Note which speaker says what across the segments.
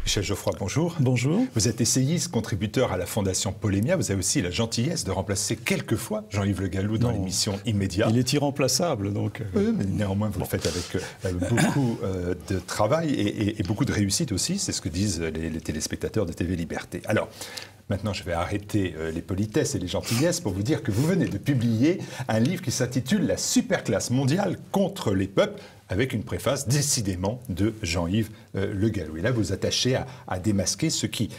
Speaker 1: Michel Geoffroy, bonjour.
Speaker 2: Bonjour.
Speaker 1: Vous êtes essayiste, contributeur à la Fondation Polémia. Vous avez aussi la gentillesse de remplacer quelquefois Jean-Yves Le Gallou dans l'émission Immédiat.
Speaker 2: Il est irremplaçable, donc.
Speaker 1: Oui, mais néanmoins, vous le faites avec beaucoup de travail et beaucoup de réussite aussi. C'est ce que disent les téléspectateurs de TV Liberté. Alors, maintenant, je vais arrêter les politesses et les gentillesses pour vous dire que vous venez de publier un livre qui s'intitule « La superclasse mondiale contre les peuples », avec une préface décidément de Jean-Yves Le Gallou. Et là, vous vous attachez à démasquer ceux qui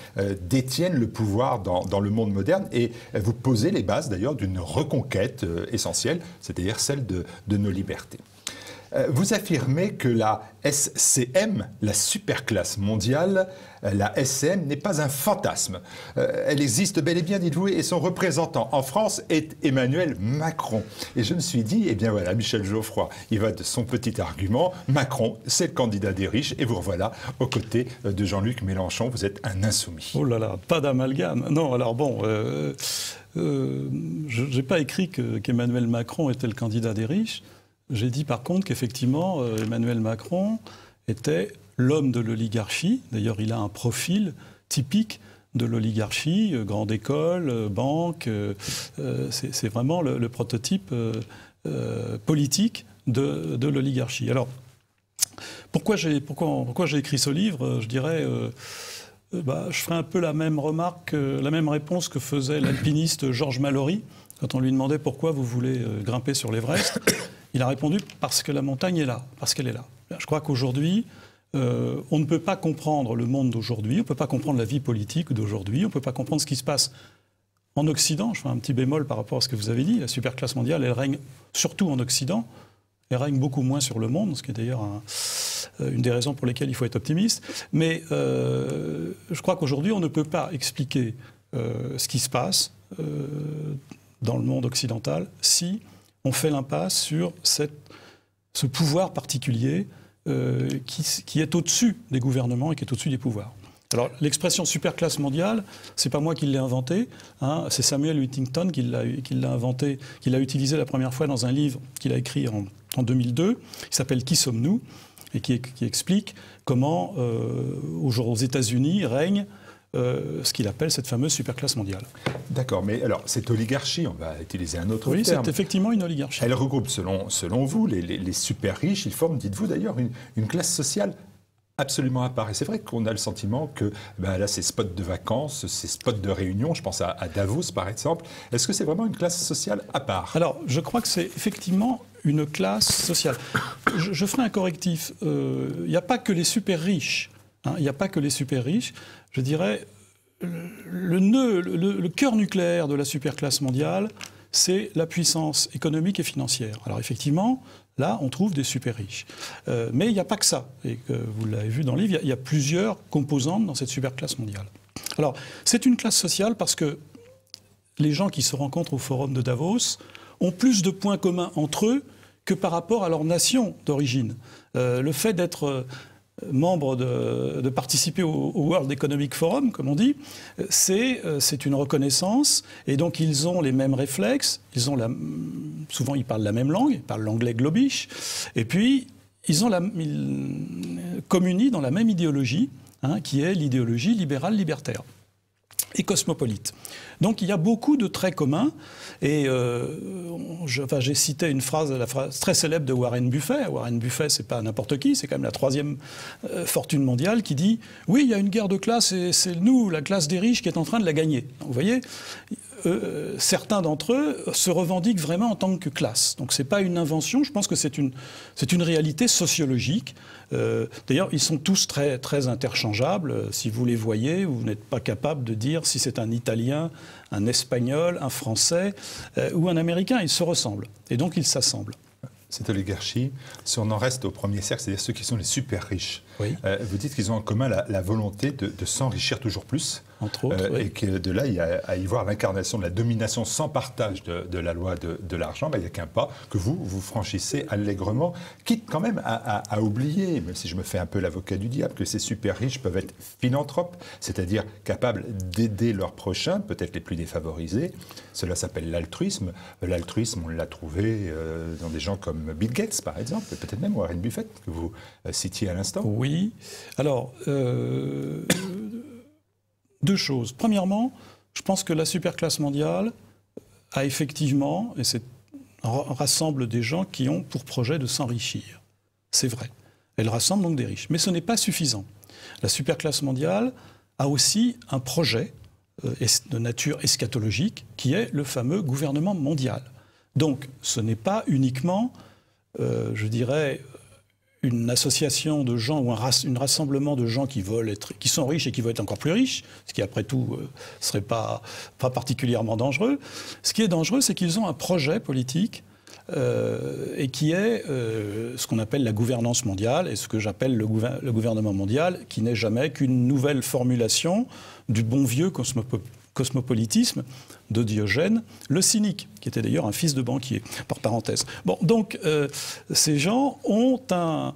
Speaker 1: détiennent le pouvoir dans le monde moderne et vous posez les bases d'ailleurs d'une reconquête essentielle, c'est-à-dire celle de nos libertés. Vous affirmez que la SCM, la superclasse mondiale, la SCM n'est pas un fantasme. Elle existe bel et bien, dites-vous, et son représentant en France est Emmanuel Macron. Et je me suis dit, eh bien voilà, Michel Geoffroy, il va de son petit argument. Macron, c'est le candidat des riches, et vous revoilà aux côtés de Jean-Luc Mélenchon. Vous êtes un insoumis.
Speaker 2: Oh là là, pas d'amalgame. Non, alors bon, je n'ai pas écrit qu'Emmanuel Macron était le candidat des riches. J'ai dit par contre qu'effectivement, Emmanuel Macron était l'homme de l'oligarchie. D'ailleurs, il a un profil typique de l'oligarchie, grande école, banque. C'est vraiment le prototype politique de l'oligarchie. Alors, pourquoi j'ai écrit ce livre? Je dirais... je ferai un peu la même remarque, la même réponse que faisait l'alpiniste Georges Mallory quand on lui demandait pourquoi vous voulez grimper sur l'Everest. Il a répondu parce que la montagne est là, parce qu'elle est là. Je crois qu'aujourd'hui, on ne peut pas comprendre le monde d'aujourd'hui, on ne peut pas comprendre la vie politique d'aujourd'hui, on ne peut pas comprendre ce qui se passe en Occident. Je fais un petit bémol par rapport à ce que vous avez dit. La superclasse mondiale, elle règne surtout en Occident. Elle règne beaucoup moins sur le monde, ce qui est d'ailleurs une des raisons pour lesquelles il faut être optimiste. Mais je crois qu'aujourd'hui, on ne peut pas expliquer ce qui se passe dans le monde occidental si on fait l'impasse sur ce pouvoir particulier qui est au-dessus des gouvernements et qui est au-dessus des pouvoirs. Alors, l'expression superclasse mondiale, c'est pas moi qui l'ai inventée, hein, c'est Samuel Huntington qui l'a inventé, qui l'a utilisé la première fois dans un livre qu'il a écrit en 2002, qui s'appelle « Qui sommes-nous ?» et qui explique comment, aux États-Unis, règne ce qu'il appelle cette fameuse superclasse mondiale.
Speaker 1: D'accord, mais alors, cette oligarchie, on va utiliser un autre terme.
Speaker 2: Oui, c'est effectivement une oligarchie.
Speaker 1: Elle regroupe, selon vous, les super riches. Ils forment, dites-vous d'ailleurs, une classe sociale absolument à part. Et c'est vrai qu'on a le sentiment que là, ces spots de vacances, ces spots de réunion, je pense à Davos par exemple, est-ce que c'est vraiment une classe sociale à part?
Speaker 2: Alors, je crois que c'est effectivement une classe sociale. Je ferai un correctif. Il n'y a pas que les super riches. Il n'y a pas que les super riches. Je dirais, le cœur nucléaire de la superclasse mondiale, c'est la puissance économique et financière. Alors effectivement, là, on trouve des super riches. Mais il n'y a pas que ça. Et vous l'avez vu dans le livre, il y a plusieurs composantes dans cette superclasse mondiale. Alors, c'est une classe sociale parce que les gens qui se rencontrent au forum de Davos ont plus de points communs entre eux que par rapport à leur nation d'origine. Le fait d'être membre de participer au World Economic Forum, comme on dit, c'est une reconnaissance. Et donc, ils ont les mêmes réflexes. Souvent, ils parlent la même langue. Ils parlent l'anglais globish. Et puis, ils communient dans la même idéologie, qui est l'idéologie libérale-libertaire et cosmopolite. Donc il y a beaucoup de traits communs et j'ai cité la phrase très célèbre de Warren Buffett. Warren Buffett, c'est pas n'importe qui, c'est quand même la troisième fortune mondiale qui dit « Oui, il y a une guerre de classe et c'est nous, la classe des riches, qui est en train de la gagner. » Vous voyez, certains d'entre eux se revendiquent vraiment en tant que classe. Donc c'est pas une invention, je pense que c'est une réalité sociologique. D'ailleurs, ils sont tous très, très interchangeables. Si vous les voyez, vous n'êtes pas capable de dire si c'est un Italien, un Espagnol, un Français ou un Américain. Ils se ressemblent. Et donc, ils s'assemblent.
Speaker 1: Cette oligarchie, si on en reste au premier cercle, c'est-à-dire ceux qui sont les super riches,
Speaker 2: oui.
Speaker 1: Vous dites qu'ils ont en commun la volonté de s'enrichir toujours plus
Speaker 2: entre autres, oui.
Speaker 1: Et que de là, il y a à y voir l'incarnation de la domination sans partage de la loi de l'argent. Il n'y a qu'un pas que vous franchissez allègrement, quitte quand même à oublier, même si je me fais un peu l'avocat du diable, que ces super riches peuvent être philanthropes, c'est-à-dire capables d'aider leurs prochains, peut-être les plus défavorisés. Cela s'appelle l'altruisme. L'altruisme, on l'a trouvé dans des gens comme Bill Gates, par exemple, peut-être même Warren Buffett, que vous citiez à l'instant.
Speaker 2: Oui. Alors, deux choses. Premièrement, je pense que la superclasse mondiale a effectivement, et rassemble des gens qui ont pour projet de s'enrichir. C'est vrai. Elle rassemble donc des riches. Mais ce n'est pas suffisant. La superclasse mondiale a aussi un projet de nature eschatologique qui est le fameux gouvernement mondial. Donc, ce n'est pas uniquement, je dirais, une association de gens ou un rassemblement de gens qui sont riches et qui veulent être encore plus riches, ce qui après tout ne serait pas particulièrement dangereux. Ce qui est dangereux, c'est qu'ils ont un projet politique et qui est ce qu'on appelle la gouvernance mondiale et ce que j'appelle le gouvernement mondial, qui n'est jamais qu'une nouvelle formulation du bon vieux cosmopolitisme de Diogène, le cynique, qui était d'ailleurs un fils de banquier, par parenthèse. Bon, donc ces gens ont un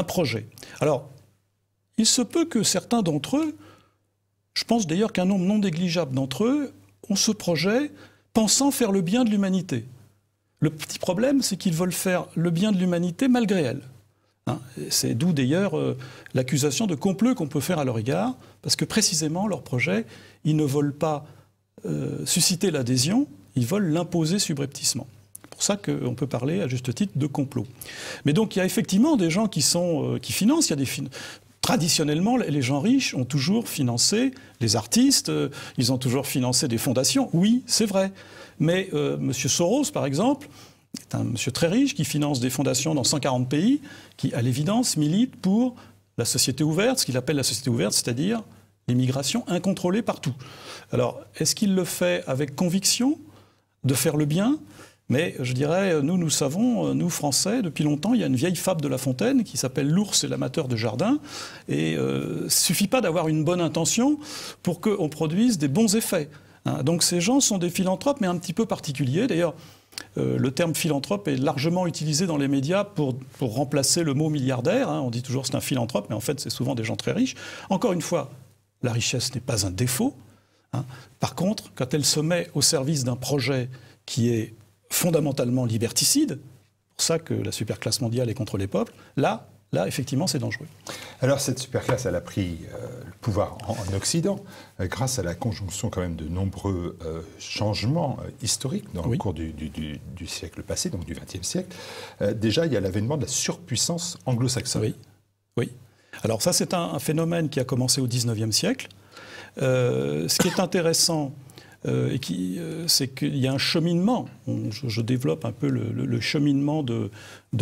Speaker 2: projet. Alors, il se peut que certains d'entre eux, je pense d'ailleurs qu'un nombre non négligeable d'entre eux, ont ce projet pensant faire le bien de l'humanité. Le petit problème, c'est qu'ils veulent faire le bien de l'humanité malgré elle. Hein, c'est d'où d'ailleurs l'accusation de complot qu'on peut faire à leur égard, parce que précisément leur projet, ils ne veulent pas susciter l'adhésion, ils veulent l'imposer subrepticement. C'est pour ça qu'on peut parler à juste titre de complot. Mais donc il y a effectivement des gens qui financent, il y a traditionnellement, les gens riches ont toujours financé les artistes, ils ont toujours financé des fondations, oui, c'est vrai. Mais M. Soros, par exemple, est un monsieur très riche qui finance des fondations dans 140 pays, qui, à l'évidence, milite pour la société ouverte, ce qu'il appelle la société ouverte, c'est-à-dire l'immigration incontrôlée partout. Alors, est-ce qu'il le fait avec conviction de faire le bien ? Mais je dirais, nous savons, nous Français, depuis longtemps, il y a une vieille fable de La Fontaine qui s'appelle « L'ours et l'amateur de jardin ». Et il ne suffit pas d'avoir une bonne intention pour qu'on produise des bons effets. Hein, donc ces gens sont des philanthropes, mais un petit peu particuliers. D'ailleurs, le terme philanthrope est largement utilisé dans les médias pour remplacer le mot milliardaire. Hein. On dit toujours c'est un philanthrope, mais en fait c'est souvent des gens très riches. Encore une fois, la richesse n'est pas un défaut. Hein. Par contre, quand elle se met au service d'un projet qui est fondamentalement liberticide, c'est pour ça que la superclasse mondiale est contre les peuples, là effectivement, c'est dangereux.
Speaker 1: Alors, cette superclasse, elle a pris le pouvoir en Occident grâce à la conjonction quand même de nombreux changements historiques dans le cours du siècle passé, donc du XXe siècle. Déjà, il y a l'avènement de la surpuissance anglo-saxonne.
Speaker 2: Oui. Alors ça, c'est un phénomène qui a commencé au XIXe siècle. Ce qui est intéressant, c'est qu'il y a un cheminement, je développe un peu le cheminement de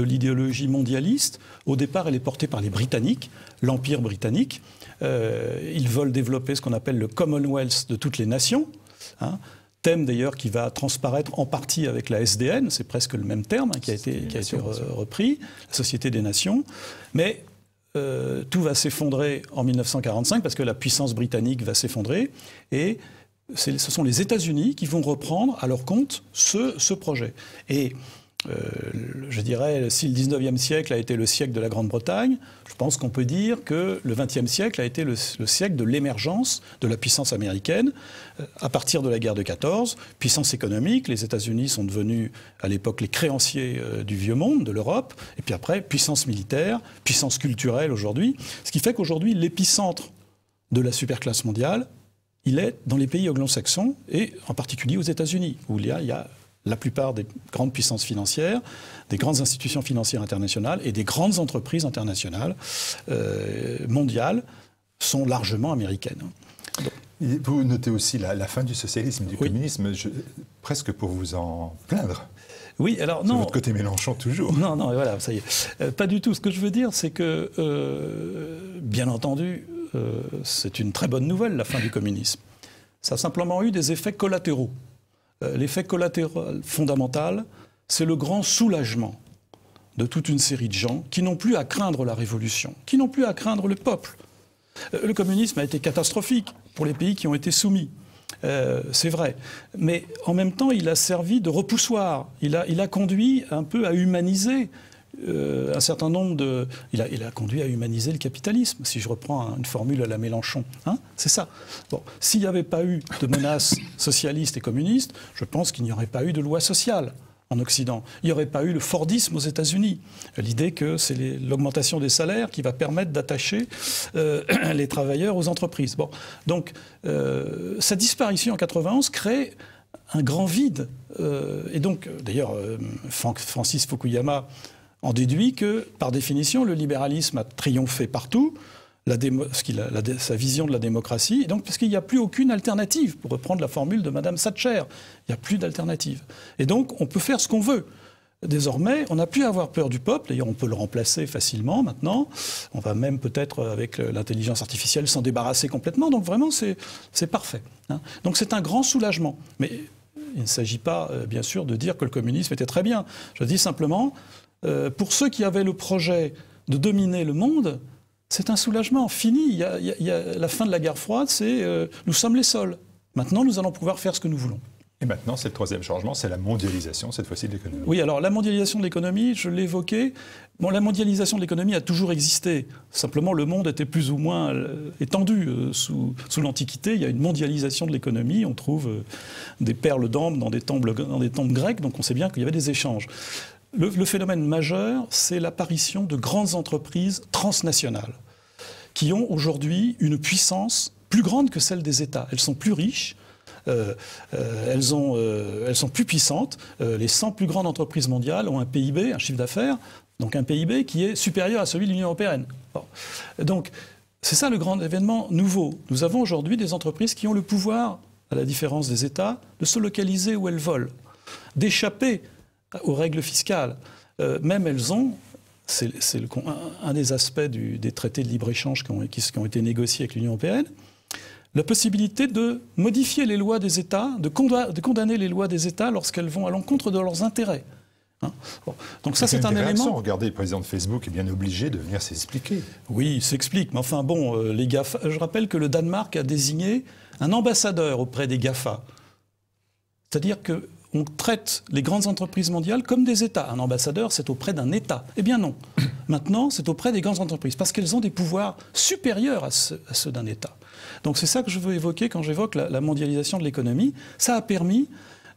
Speaker 2: l'idéologie mondialiste. Au départ, elle est portée par les Britanniques, l'Empire britannique. Ils veulent développer ce qu'on appelle le Commonwealth de toutes les nations, hein, thème d'ailleurs qui va transparaître en partie avec la SDN, c'est presque le même terme, hein, qui a été repris, la Société des Nations. Mais tout va s'effondrer en 1945 parce que la puissance britannique va s'effondrer et ce sont les États-Unis qui vont reprendre à leur compte ce projet. Et je dirais, si le 19e siècle a été le siècle de la Grande-Bretagne, je pense qu'on peut dire que le 20e siècle a été le siècle de l'émergence de la puissance américaine. À partir de la guerre de 14, puissance économique, les États-Unis sont devenus à l'époque les créanciers du vieux monde, de l'Europe, et puis après, puissance militaire, puissance culturelle aujourd'hui. Ce qui fait qu'aujourd'hui, l'épicentre de la superclasse mondiale, il est dans les pays anglo-saxons et en particulier aux États-Unis, où il y a la plupart des grandes puissances financières, des grandes institutions financières internationales et des grandes entreprises internationales mondiales sont largement américaines. Donc,
Speaker 1: vous notez aussi la fin du socialisme, du communisme, presque pour vous en plaindre.
Speaker 2: Oui, alors non.
Speaker 1: C'est votre côté Mélenchon toujours.
Speaker 2: Non, voilà, ça y est. Pas du tout. Ce que je veux dire, c'est que, bien entendu, c'est une très bonne nouvelle, la fin du communisme. Ça a simplement eu des effets collatéraux. L'effet collatéral fondamental, c'est le grand soulagement de toute une série de gens qui n'ont plus à craindre la révolution, qui n'ont plus à craindre le peuple, Le communisme a été catastrophique pour les pays qui ont été soumis. C'est vrai. Mais en même temps, il a servi de repoussoir. Il a conduit un peu à humaniser un certain nombre de... Il a conduit à humaniser le capitalisme, si je reprends une formule à la Mélenchon. Hein, c'est ça. Bon, s'il n'y avait pas eu de menaces socialistes et communistes, je pense qu'il n'y aurait pas eu de loi sociale en Occident. Il n'y aurait pas eu le Fordisme aux États-Unis. L'idée que c'est l'augmentation des salaires qui va permettre d'attacher les travailleurs aux entreprises. Bon, donc, sa disparition en 91 crée un grand vide. Et donc, d'ailleurs, Francis Fukuyama en déduit que, par définition, le libéralisme a triomphé partout, sa vision de la démocratie, et donc parce qu'il n'y a plus aucune alternative, pour reprendre la formule de Madame Thatcher, il n'y a plus d'alternative. Et donc, on peut faire ce qu'on veut. Désormais, on n'a plus à avoir peur du peuple, d'ailleurs on peut le remplacer facilement maintenant, on va même peut-être avec l'intelligence artificielle s'en débarrasser complètement, donc vraiment c'est parfait. Hein. Donc c'est un grand soulagement. Mais il ne s'agit pas, bien sûr, de dire que le communisme était très bien. Je dis simplement... pour ceux qui avaient le projet de dominer le monde, c'est un soulagement fini. La fin de la guerre froide, c'est nous sommes les seuls. Maintenant, nous allons pouvoir faire ce que nous voulons.
Speaker 1: Et maintenant, c'est le troisième changement, c'est la mondialisation, cette fois-ci, de l'économie.
Speaker 2: Oui, alors la mondialisation de l'économie, je l'ai évoqué. Bon, la mondialisation de l'économie a toujours existé. Simplement, le monde était plus ou moins étendu. Sous l'Antiquité, il y a une mondialisation de l'économie. On trouve des perles d'ambre dans des tombes grecques, donc on sait bien qu'il y avait des échanges. Le phénomène majeur, c'est l'apparition de grandes entreprises transnationales qui ont aujourd'hui une puissance plus grande que celle des États. Elles sont plus riches, elles sont plus puissantes. Les 100 plus grandes entreprises mondiales ont un PIB, un chiffre d'affaires, donc un PIB qui est supérieur à celui de l'Union européenne. Bon. Donc, c'est ça le grand événement nouveau. Nous avons aujourd'hui des entreprises qui ont le pouvoir, à la différence des États, de se localiser où elles veulent, d'échapper aux règles fiscales. Même elles ont, c'est un des aspects des traités de libre-échange qui ont été négociés avec l'Union européenne, la possibilité de modifier les lois des États, de condamner les lois des États lorsqu'elles vont à l'encontre de leurs intérêts. Hein, bon. Donc ça, c'est un élément...
Speaker 1: Regardez, le président de Facebook est bien obligé de venir s'expliquer.
Speaker 2: Oui, il s'explique. Mais enfin bon, les GAFA... Je rappelle que le Danemark a désigné un ambassadeur auprès des GAFA. C'est-à-dire que on traite les grandes entreprises mondiales comme des États. Un ambassadeur, c'est auprès d'un État. Eh bien non. Maintenant, c'est auprès des grandes entreprises, parce qu'elles ont des pouvoirs supérieurs à ceux d'un État. Donc c'est ça que je veux évoquer quand j'évoque la mondialisation de l'économie. Ça a permis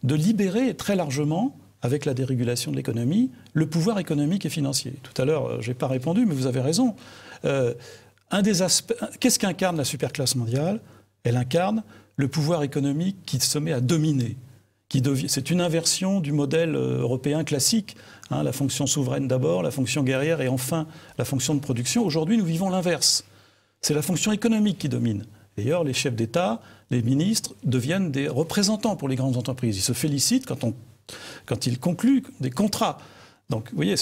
Speaker 2: de libérer très largement, avec la dérégulation de l'économie, le pouvoir économique et financier. Tout à l'heure, je n'ai pas répondu, mais vous avez raison. Un des aspects... Qu'est-ce qu'incarne la superclasse mondiale? Elle incarne le pouvoir économique qui se met à dominer. C'est une inversion du modèle européen classique, hein, la fonction souveraine d'abord, la fonction guerrière et enfin la fonction de production. Aujourd'hui, nous vivons l'inverse. C'est la fonction économique qui domine. D'ailleurs, les chefs d'État, les ministres deviennent des représentants pour les grandes entreprises. Ils se félicitent quand ils concluent des contrats. Donc, vous voyez,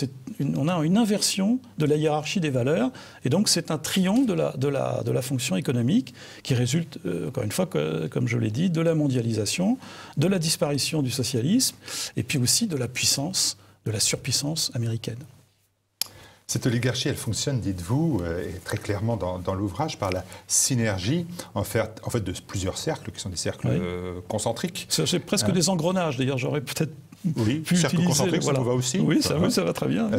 Speaker 2: on a une inversion de la hiérarchie des valeurs, et donc c'est un triomphe de la fonction économique qui résulte, encore une fois, comme je l'ai dit, de la mondialisation, de la disparition du socialisme, et puis aussi de la puissance, de la surpuissance américaine.
Speaker 1: Cette oligarchie, elle fonctionne, dites-vous, et très clairement dans l'ouvrage, par la synergie en fait, de plusieurs cercles, qui sont des cercles concentriques.
Speaker 2: C'est presque des engrenages, d'ailleurs, j'aurais peut-être...
Speaker 1: Oui, cercle concentrique, ça va aussi.
Speaker 2: Oui, ça va très bien.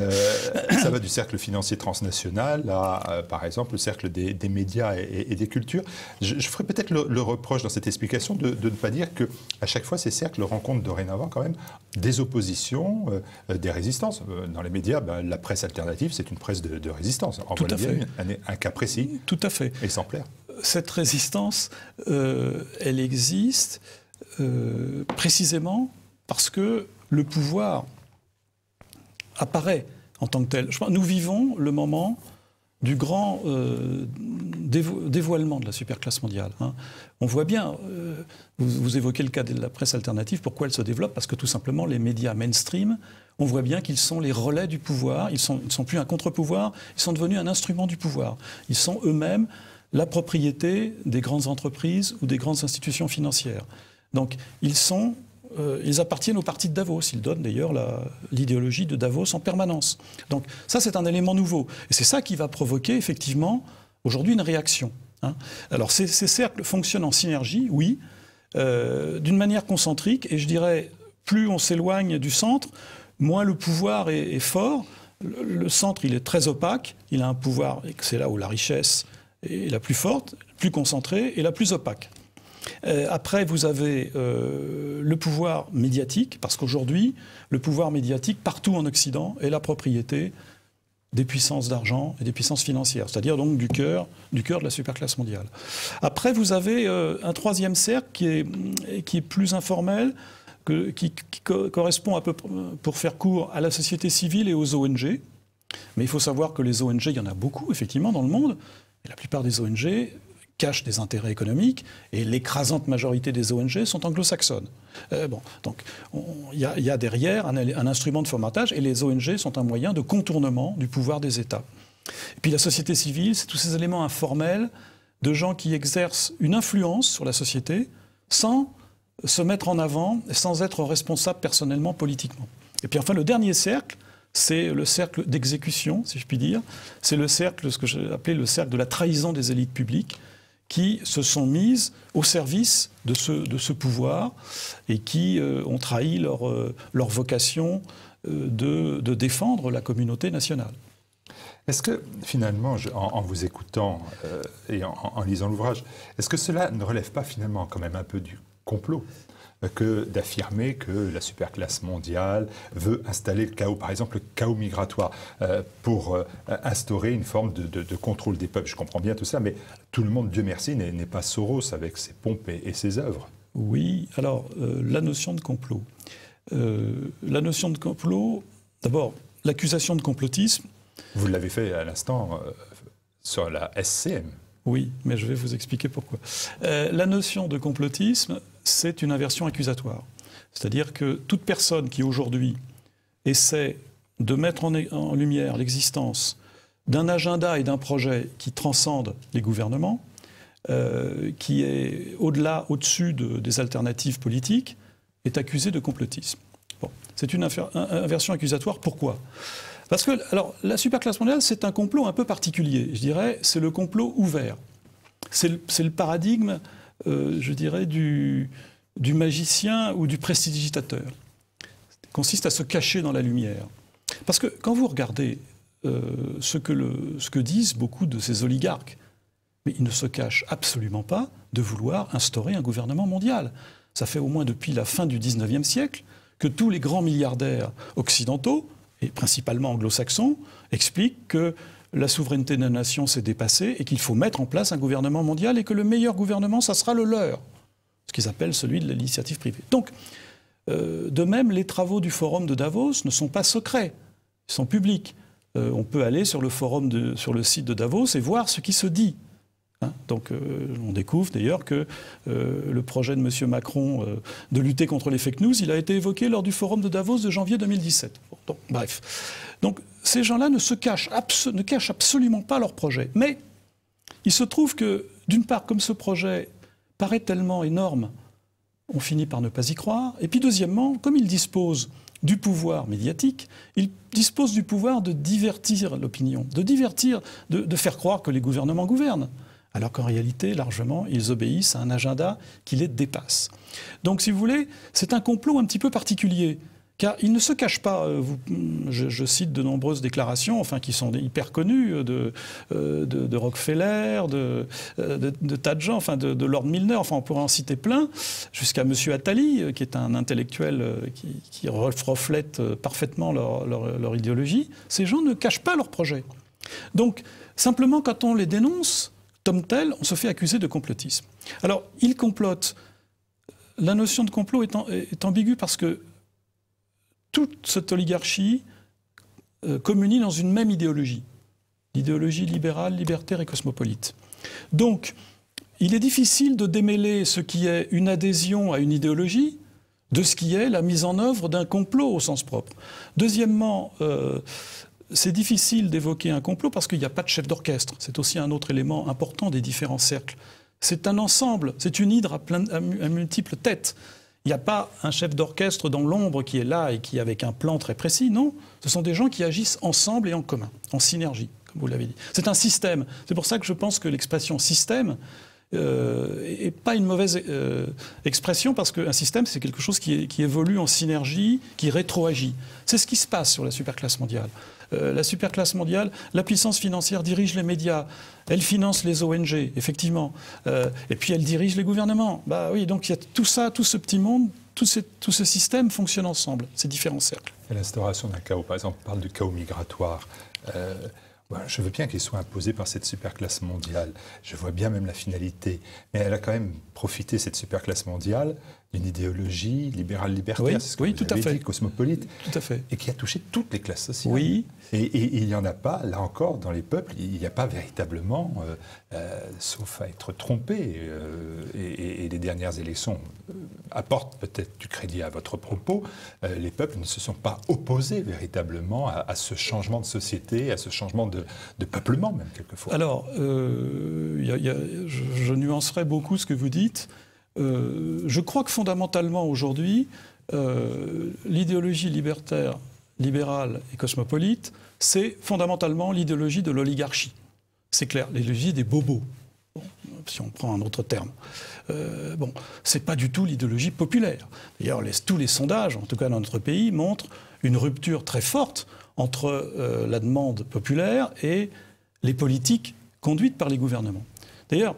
Speaker 1: Ça va du cercle financier transnational à, par exemple, le cercle des médias et des cultures. Je ferai peut-être le reproche dans cette explication de ne pas dire qu'à chaque fois, ces cercles rencontrent dorénavant quand même des oppositions, des résistances. Dans les médias, la presse alternative, c'est une presse de résistance. En voilà bien un cas précis.
Speaker 2: Tout à fait.
Speaker 1: Exemplaire.
Speaker 2: Cette résistance, elle existe précisément parce que le pouvoir apparaît en tant que tel. Nous vivons le moment du grand dévoilement de la superclasse mondiale. Hein. On voit bien, vous évoquez le cas de la presse alternative, pourquoi elle se développe? Parce que tout simplement les médias mainstream, on voit bien qu'ils sont les relais du pouvoir, ils ne sont plus un contre-pouvoir, ils sont devenus un instrument du pouvoir. Ils sont eux-mêmes la propriété des grandes entreprises ou des grandes institutions financières. Donc ils appartiennent au parti de Davos. Ils donnent d'ailleurs l'idéologie de Davos en permanence. Donc ça, c'est un élément nouveau. Et c'est ça qui va provoquer effectivement aujourd'hui une réaction. Hein. Alors ces cercles fonctionnent en synergie, oui, d'une manière concentrique, et je dirais, plus on s'éloigne du centre, moins le pouvoir est fort. Le centre, il est très opaque, il a un pouvoir, et c'est là où la richesse est la plus forte, plus concentrée et la plus opaque. Après, vous avez le pouvoir médiatique, parce qu'aujourd'hui, le pouvoir médiatique, partout en Occident, est la propriété des puissances d'argent et des puissances financières, c'est-à-dire donc du cœur de la superclasse mondiale. Après, vous avez un troisième cercle qui est plus informel, qui correspond, pour faire court, à la société civile et aux ONG. Mais il faut savoir que les ONG, il y en a beaucoup, effectivement, dans le monde. Et la plupart des ONG cachent des intérêts économiques, et l'écrasante majorité des ONG sont anglo-saxonnes. Donc il y a derrière un instrument de formatage, et les ONG sont un moyen de contournement du pouvoir des États. Et puis la société civile, c'est tous ces éléments informels de gens qui exercent une influence sur la société sans se mettre en avant, sans être responsables personnellement, politiquement. Et puis enfin, le dernier cercle, c'est le cercle d'exécution, si je puis dire. C'est le cercle, ce que j'ai appelé le cercle de la trahison des élites publiques, qui se sont mises au service de ce pouvoir et qui ont trahi leur vocation de défendre la communauté nationale.
Speaker 1: Est-ce que, finalement, en vous écoutant et en lisant l'ouvrage, est-ce que cela ne relève pas, finalement, quand même un peu du complot que d'affirmer que la superclasse mondiale veut installer le chaos, par exemple le chaos migratoire, pour instaurer une forme de contrôle des peuples? Je comprends bien tout ça, mais tout le monde, Dieu merci, n'est pas Soros avec ses pompes et ses œuvres.
Speaker 2: Oui, alors la notion de complot. D'abord, l'accusation de complotisme.
Speaker 1: Vous l'avez fait à l'instant sur la SCM.
Speaker 2: Oui, mais je vais vous expliquer pourquoi. La notion de complotisme, c'est une inversion accusatoire. C'est-à-dire que toute personne qui aujourd'hui essaie de mettre en lumière l'existence d'un agenda et d'un projet qui transcende les gouvernements, qui est au-dessus des alternatives politiques, est accusée de complotisme. Bon, c'est une inversion accusatoire. Pourquoi ? Parce que alors, la superclasse mondiale, c'est un complot un peu particulier. Je dirais, c'est le complot ouvert. C'est le paradigme, je dirais, du magicien ou du prestidigitateur. Il consiste à se cacher dans la lumière. Parce que quand vous regardez ce que disent beaucoup de ces oligarques, mais ils ne se cachent absolument pas de vouloir instaurer un gouvernement mondial. Ça fait au moins depuis la fin du XIXe siècle que tous les grands milliardaires occidentaux, et principalement anglo-saxons, expliquent que la souveraineté de la nation s'est dépassée et qu'il faut mettre en place un gouvernement mondial et que le meilleur gouvernement, ça sera le leur, ce qu'ils appellent celui de l'initiative privée. Donc, de même, les travaux du forum de Davos ne sont pas secrets, ils sont publics. On peut aller sur le site de Davos et voir ce qui se dit. Donc on découvre d'ailleurs que le projet de M. Macron de lutter contre les fake news, il a été évoqué lors du forum de Davos de janvier 2017. Donc, bref. Donc ces gens-là ne cachent absolument pas leur projet. Mais il se trouve que, d'une part, comme ce projet paraît tellement énorme, on finit par ne pas y croire. Et puis deuxièmement, comme il dispose du pouvoir médiatique, il dispose du pouvoir de divertir l'opinion, de faire croire que les gouvernements gouvernent. Alors qu'en réalité, largement, ils obéissent à un agenda qui les dépasse. Donc, si vous voulez, c'est un complot un petit peu particulier, car il ne se cache pas. Je cite de nombreuses déclarations, enfin, qui sont hyper connues, de Rockefeller, de tas de gens, enfin, de Lord Milner, enfin, on pourrait en citer plein, jusqu'à M. Attali, qui est un intellectuel qui reflète parfaitement leur idéologie. Ces gens ne cachent pas leur projet. Donc, simplement, quand on les dénonce, comme tel, on se fait accuser de complotisme. Alors, ils complotent. La notion de complot est ambiguë parce que toute cette oligarchie communie dans une même idéologie. L'idéologie libérale, libertaire et cosmopolite. Donc, il est difficile de démêler ce qui est une adhésion à une idéologie de ce qui est la mise en œuvre d'un complot au sens propre. Deuxièmement, c'est difficile d'évoquer un complot parce qu'il n'y a pas de chef d'orchestre. C'est aussi un autre élément important des différents cercles. C'est un ensemble, c'est une hydre à multiples têtes. Il n'y a pas un chef d'orchestre dans l'ombre qui est là et qui avec un plan très précis. Non, ce sont des gens qui agissent ensemble et en commun, en synergie, vous l'avez dit. C'est un système. C'est pour ça que je pense que l'expression système n'est pas une mauvaise expression, parce qu'un système, c'est quelque chose qui évolue en synergie, qui rétroagit. C'est ce qui se passe sur la superclasse mondiale. La superclasse mondiale, la puissance financière dirige les médias, elle finance les ONG, effectivement, et puis elle dirige les gouvernements. Bah oui, donc il y a tout ça, tout ce petit monde, tout ce système fonctionne ensemble, ces différents cercles.
Speaker 1: Et l'instauration d'un chaos, par exemple, on parle de chaos migratoire. Je veux bien qu'il soit imposé par cette superclasse mondiale. Je vois bien même la finalité. Mais elle a quand même profité, cette superclasse mondiale, d'une idéologie libérale libertaire,
Speaker 2: oui,
Speaker 1: c'est ce que vous avez dit, cosmopolite,
Speaker 2: tout à fait.
Speaker 1: Et qui a touché toutes les classes sociales.
Speaker 2: Oui.
Speaker 1: Et il n'y en a pas, là encore, dans les peuples, il n'y a pas véritablement, sauf à être trompé, et les dernières élections apportent peut-être du crédit à votre propos, les peuples ne se sont pas opposés véritablement à ce changement de société, à ce changement de peuplement même, quelquefois.
Speaker 2: Alors, je nuancerai beaucoup ce que vous dites. Je crois que fondamentalement, aujourd'hui, l'idéologie libertaire, libérale et cosmopolite, c'est fondamentalement l'idéologie de l'oligarchie. C'est clair, l'idéologie des bobos, bon, si on prend un autre terme. C'est pas du tout l'idéologie populaire. D'ailleurs, tous les sondages, en tout cas dans notre pays, montrent une rupture très forte entre la demande populaire et les politiques conduites par les gouvernements. D'ailleurs,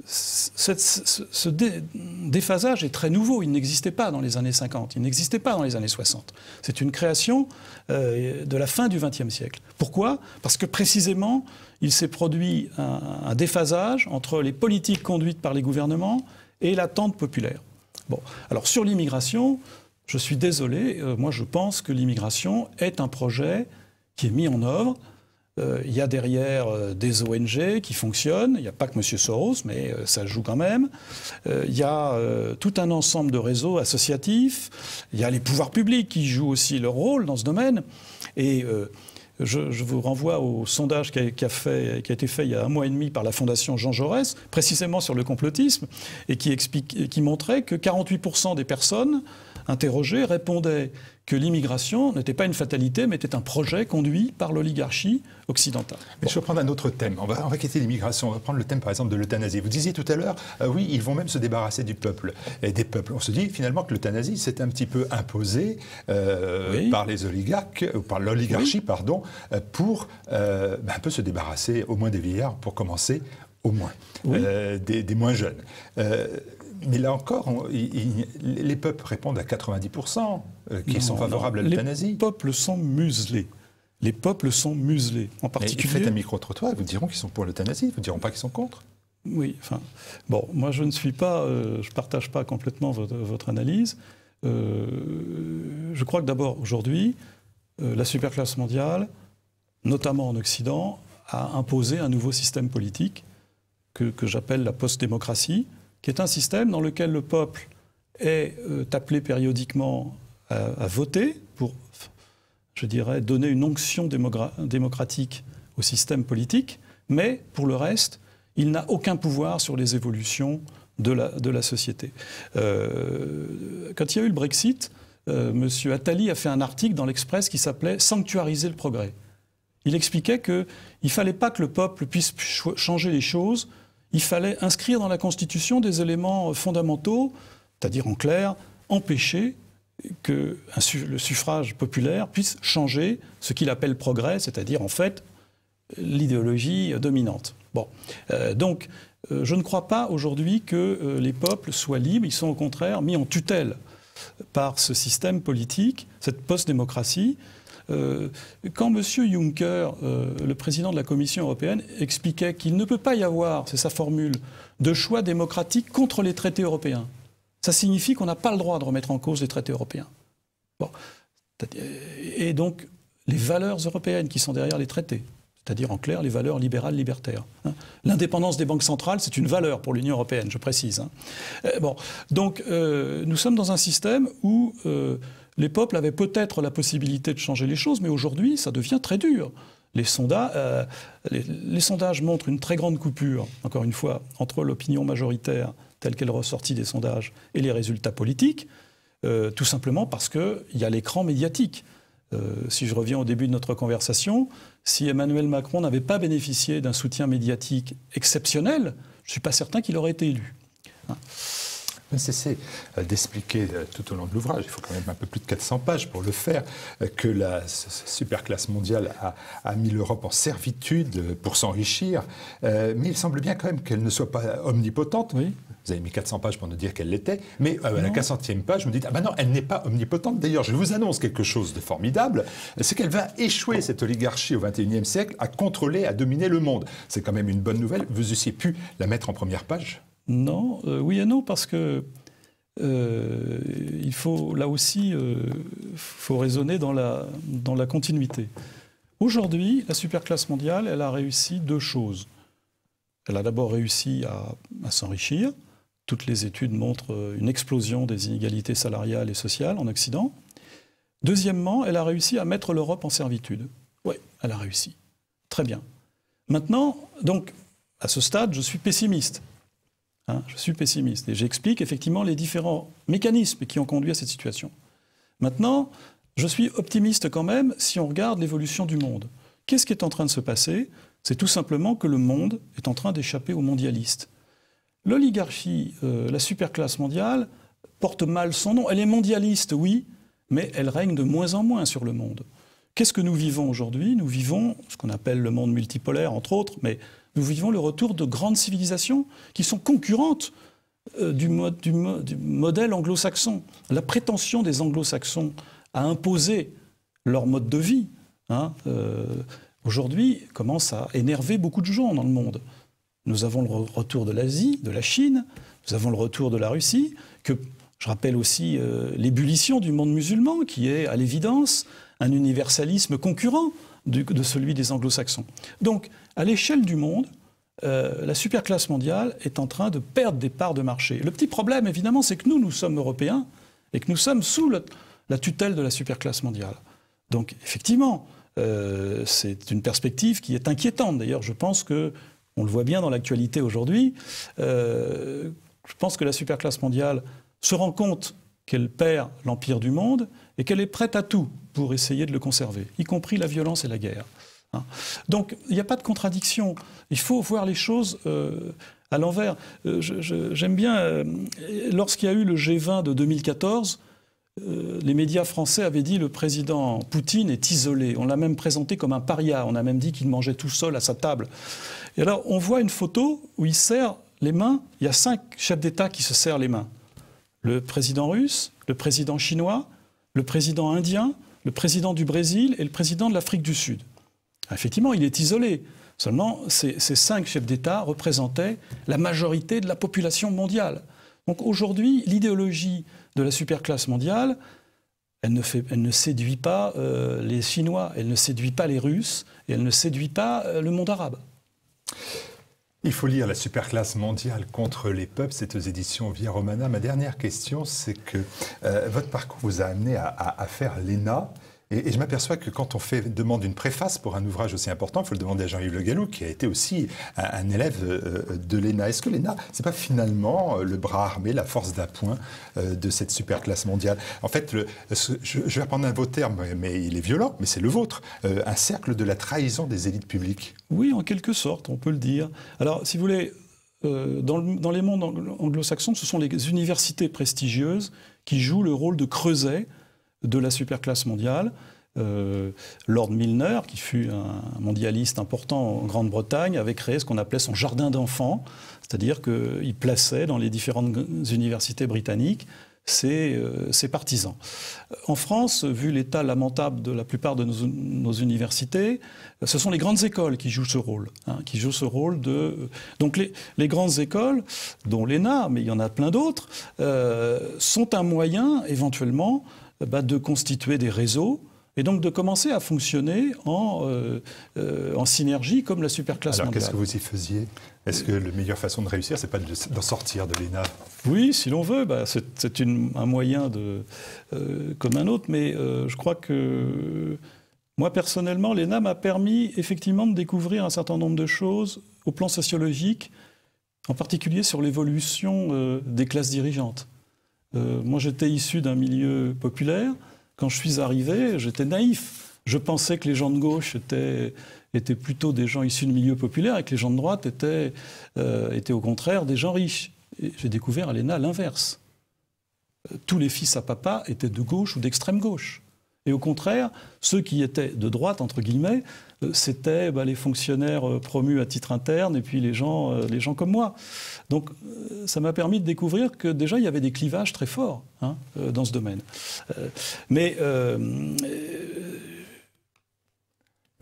Speaker 2: ce déphasage est très nouveau. Il n'existait pas dans les années 50, il n'existait pas dans les années 60. C'est une création de la fin du XXe siècle. Pourquoi ? Parce que précisément, il s'est produit un déphasage entre les politiques conduites par les gouvernements et l'attente populaire. Bon, alors sur l'immigration, je suis désolé, moi je pense que l'immigration est un projet qui est mis en œuvre. Il y a derrière des ONG qui fonctionnent, il n'y a pas que M. Soros, mais ça joue quand même. Il y a tout un ensemble de réseaux associatifs, il y a les pouvoirs publics qui jouent aussi leur rôle dans ce domaine. Et je vous renvoie au sondage qui a été fait il y a 1 mois et demi par la Fondation Jean Jaurès, précisément sur le complotisme, et qui montrait que 48% des personnes interrogées répondaient que l'immigration n'était pas une fatalité, mais était un projet conduit par l'oligarchie occidentale.
Speaker 1: Mais je vais prendre un autre thème. On va quitter l'immigration. On va prendre le thème, par exemple, de l'euthanasie. Vous disiez tout à l'heure, oui, ils vont même se débarrasser du peuple et des peuples. On se dit finalement que l'euthanasie s'est un petit peu imposée par les oligarques, ou par l'oligarchie, pardon, pour un peu se débarrasser au moins des vieillards, pour commencer, au moins, des moins jeunes. Mais là encore, les peuples répondent à 90% qui sont favorables à l'euthanasie.
Speaker 2: Les peuples sont muselés. Les peuples sont muselés. En particulier.
Speaker 1: Faites un micro-trottoir, ils vous diront qu'ils sont pour l'euthanasie, ils ne vous diront pas qu'ils sont contre.
Speaker 2: Oui, enfin. Bon, moi je ne suis pas. Je ne partage pas complètement votre analyse. Je crois que d'abord, aujourd'hui, la superclasse mondiale, notamment en Occident, a imposé un nouveau système politique que j'appelle la post-démocratie, qui est un système dans lequel le peuple est appelé périodiquement à voter pour, je dirais, donner une onction démocratique au système politique, mais pour le reste, il n'a aucun pouvoir sur les évolutions de la société. Quand il y a eu le Brexit, M. Attali a fait un article dans l'Express qui s'appelait « Sanctuariser le progrès ». Il expliquait qu'il ne fallait pas que le peuple puisse changer les choses. Il fallait inscrire dans la Constitution des éléments fondamentaux, c'est-à-dire en clair, empêcher que le suffrage populaire puisse changer ce qu'il appelle progrès, c'est-à-dire en fait l'idéologie dominante. Bon, donc je ne crois pas aujourd'hui que les peuples soient libres, ils sont au contraire mis en tutelle par ce système politique, cette post-démocratie. Quand M. Juncker, le président de la Commission européenne, expliquait qu'il ne peut pas y avoir, c'est sa formule, de choix démocratique contre les traités européens, ça signifie qu'on n'a pas le droit de remettre en cause les traités européens. Bon. Et donc, les valeurs européennes qui sont derrière les traités, c'est-à-dire en clair les valeurs libérales libertaires. L'indépendance des banques centrales, c'est une valeur pour l'Union européenne, je précise. Bon. Donc, nous sommes dans un système où les peuples avaient peut-être la possibilité de changer les choses, mais aujourd'hui, ça devient très dur. Les sondages montrent une très grande coupure, encore une fois, entre l'opinion majoritaire telle qu'elle est ressortie des sondages et les résultats politiques, tout simplement parce qu'il y a l'écran médiatique. Si je reviens au début de notre conversation, si Emmanuel Macron n'avait pas bénéficié d'un soutien médiatique exceptionnel, je ne suis pas certain qu'il aurait été élu.
Speaker 1: Cessez d'expliquer tout au long de l'ouvrage, il faut quand même un peu plus de 400 pages pour le faire, que la superclasse mondiale a mis l'Europe en servitude pour s'enrichir, mais il semble bien quand même qu'elle ne soit pas omnipotente.
Speaker 2: Oui.
Speaker 1: Vous avez mis 400 pages pour nous dire qu'elle l'était, mais à la 400e page, vous me dites « Ah ben non, elle n'est pas omnipotente. D'ailleurs, je vous annonce quelque chose de formidable, c'est qu'elle va échouer, cette oligarchie au XXIe siècle, à contrôler, à dominer le monde. » C'est quand même une bonne nouvelle. Vous eussiez pu la mettre en première page ?
Speaker 2: Non, oui et non, parce que il faut, là aussi, faut raisonner dans la continuité. Aujourd'hui, la superclasse mondiale, elle a réussi deux choses. Elle a d'abord réussi à s'enrichir. Toutes les études montrent une explosion des inégalités salariales et sociales en Occident. Deuxièmement, elle a réussi à mettre l'Europe en servitude. Oui, elle a réussi. Très bien. Maintenant, donc, à ce stade, je suis pessimiste. Je suis pessimiste et j'explique effectivement les différents mécanismes qui ont conduit à cette situation. Maintenant, je suis optimiste quand même si on regarde l'évolution du monde. Qu'est-ce qui est en train de se passer ? C'est tout simplement que le monde est en train d'échapper aux mondialistes. L'oligarchie, la superclasse mondiale, porte mal son nom. Elle est mondialiste, oui, mais elle règne de moins en moins sur le monde. Qu'est-ce que nous vivons aujourd'hui ? Nous vivons ce qu'on appelle le monde multipolaire, entre autres, mais nous vivons le retour de grandes civilisations qui sont concurrentes du modèle anglo-saxon. La prétention des anglo-saxons à imposer leur mode de vie, aujourd'hui, commence à énerver beaucoup de gens dans le monde. Nous avons le retour de l'Asie, de la Chine, nous avons le retour de la Russie, que je rappelle aussi l'ébullition du monde musulman, qui est à l'évidence un universalisme concurrent de celui des anglo-saxons. Donc, à l'échelle du monde, la superclasse mondiale est en train de perdre des parts de marché. Le petit problème, évidemment, c'est que nous sommes européens et que nous sommes sous la tutelle de la superclasse mondiale. Donc, effectivement, c'est une perspective qui est inquiétante. D'ailleurs, je pense que, on le voit bien dans l'actualité aujourd'hui, je pense que la superclasse mondiale se rend compte qu'elle perd l'empire du monde et qu'elle est prête à tout pour essayer de le conserver, y compris la violence et la guerre. Donc, il n'y a pas de contradiction. Il faut voir les choses à l'envers. J'aime bien, lorsqu'il y a eu le G20 de 2014, les médias français avaient dit le président Poutine est isolé. On l'a même présenté comme un paria. On a même dit qu'il mangeait tout seul à sa table. Et alors, on voit une photo où il serre les mains. Il y a 5 chefs d'État qui se serrent les mains. Le président russe, le président chinois, le président indien, le président du Brésil et le président de l'Afrique du Sud. Effectivement, il est isolé. Seulement, ces 5 chefs d'État représentaient la majorité de la population mondiale. Donc aujourd'hui, l'idéologie de la superclasse mondiale, elle ne séduit pas les Chinois, elle ne séduit pas les Russes, et elle ne séduit pas le monde arabe.
Speaker 1: Il faut lire La superclasse mondiale contre les peuples, c'est aux éditions Via Romana. Ma dernière question, c'est que votre parcours vous a amené à faire l'ENA. Et je m'aperçois que quand on demande une préface pour un ouvrage aussi important, il faut le demander à Jean-Yves Le Gallou, qui a été aussi un élève de l'ENA. Est-ce que l'ENA, ce n'est pas finalement le bras armé, la force d'appoint de cette superclasse mondiale ? En fait, je vais reprendre un de vos termes, mais il est violent, mais c'est le vôtre, un cercle de la trahison des élites publiques.
Speaker 2: Oui, en quelque sorte, on peut le dire. Alors, si vous voulez, dans les mondes anglo-saxons, ce sont les universités prestigieuses qui jouent le rôle de creuset de la superclasse mondiale. Lord Milner, qui fut un mondialiste important en Grande-Bretagne, avait créé ce qu'on appelait son jardin d'enfants, c'est-à-dire qu'il plaçait dans les différentes universités britanniques ses partisans. En France, vu l'état lamentable de la plupart de nos universités, ce sont les grandes écoles qui jouent ce rôle. Qui jouent ce rôle de... Donc les grandes écoles, dont l'ENA, mais il y en a plein d'autres, sont un moyen, éventuellement, de constituer des réseaux et donc de commencer à fonctionner en synergie comme la superclasse mondiale.
Speaker 1: Alors qu'est-ce que vous y faisiez ? Est-ce que la meilleure façon de réussir, c'est pas d'en sortir de l'ENA ?
Speaker 2: Oui, si l'on veut, c'est un moyen comme un autre, mais je crois que moi personnellement, l'ENA m'a permis effectivement de découvrir un certain nombre de choses au plan sociologique, en particulier sur l'évolution des classes dirigeantes. Moi, j'étais issu d'un milieu populaire. Quand je suis arrivé, j'étais naïf. Je pensais que les gens de gauche étaient plutôt des gens issus de milieux populaires et que les gens de droite étaient au contraire des gens riches. Et j'ai découvert à l'ENA l'inverse. Tous les fils à papa étaient de gauche ou d'extrême gauche. Et au contraire, ceux qui étaient de droite, entre guillemets, c'était les fonctionnaires promus à titre interne et puis les gens comme moi. Donc ça m'a permis de découvrir que déjà il y avait des clivages très forts dans ce domaine. Mais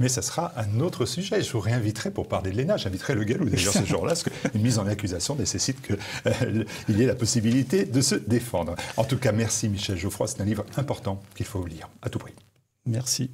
Speaker 1: ça sera un autre sujet. Je vous réinviterai pour parler de l'ENA. J'inviterai Le Gallou d'ailleurs ce jour-là, parce qu'une mise en accusation nécessite qu'il y ait la possibilité de se défendre. En tout cas, merci Michel Geoffroy. C'est un livre important qu'il faut lire à tout prix.
Speaker 2: Merci.